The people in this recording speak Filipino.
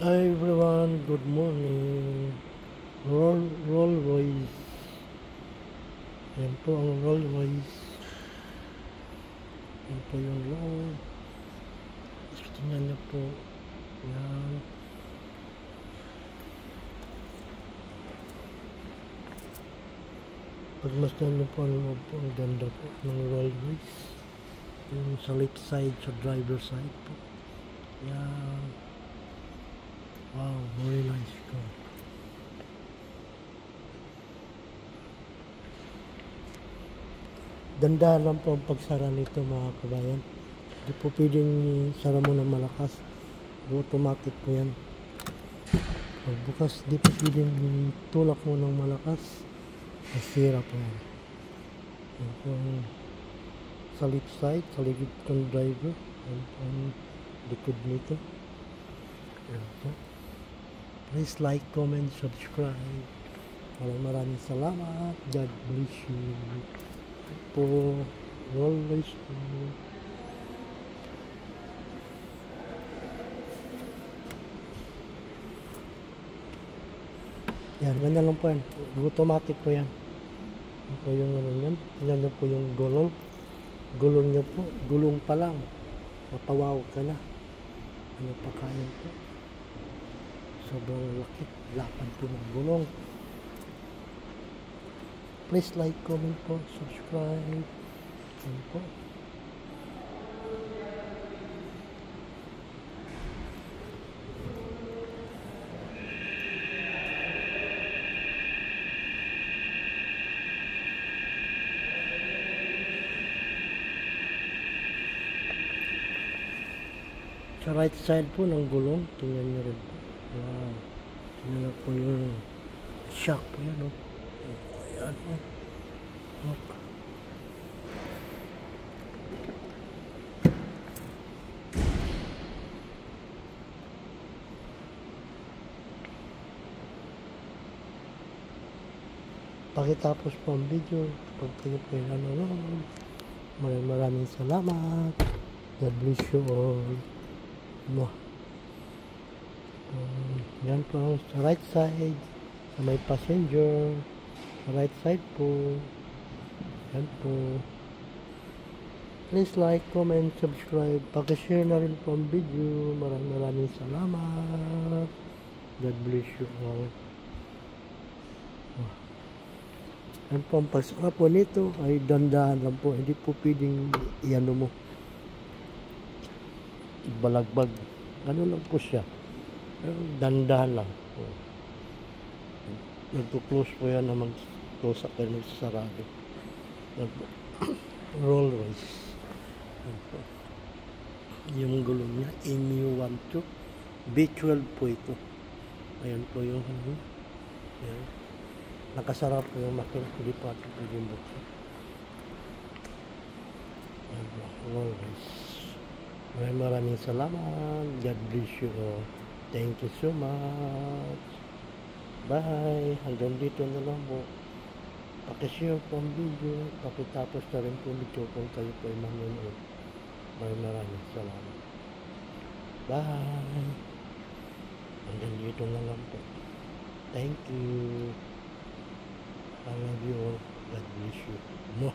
Hi everyone, good morning. Roll Royce. Yan po ang Roll Royce. Yan po yung loob. Tingnan niyo po. Yan. Pagmasdan niyo po ang loob po. Ang ganda po ng Roll Royce. Yung sa left side, sa driver side po. Yan. Wow, very nice car. Dandahan lang po ang pagsara nito mga kabayan. Hindi po pwedeng sara mo ng malakas. Automatic po yan. Pagbukas, di po pwedeng tulak mo ng malakas. Masira po yan. Yan po ang sa left side, sa likod ng driver. Yan po ang likod nito. Yan po. Please like, comment, subscribe. Maraming salamat. God bless you. Po, always po. Yan, ganyan lang po yan. Automatic po yan. Yan po yung ano yan. Yan po yung gulong. Gulong nyo po. Gulong pa lang. Matawaw ka na. Ano pa kaya po. Sobrang laki. Lapad po ng gulong. Please like, comment po, subscribe. Yan po. Sa right side po ng gulong, tingnan nyo rin po. Wow. Tingnan po yung shock po yan, oh. Ayan, oh. Look. Pakitapos po ang video, pag kayo po yung nanonood, maraming salamat. God bless you all. Yan po sa right side, sa may passenger, sa right side po. Yan po. Please like, comment, subscribe. Pakishare na rin po ang video. Maraming salamat. God bless you all. Yan po ang pagsaka po nito ay dandahan lang po. Hindi po pwedeng iano mo. Balagbag. Ano lang po siya. Dandahan lang po. Nagpo-close po yan na mag-close up and sarado. Roll Royce. Yung gulong niya, MU12. B12 po ito. Ayan po yung ayan. Nakasarap po yung makina. Hindi pa ito pwedeng buksan. Ayan po. Roll Royce. Maraming salamat. God bless you all. Thank you so much. Bye. Hanggang dito na lang po. Pakishare po ang video. Pakitapos na rin po video kung kayo po ay manonood. Maraming salamat. Bye. Hanggang dito na lang po. Thank you. I love you all. God bless you.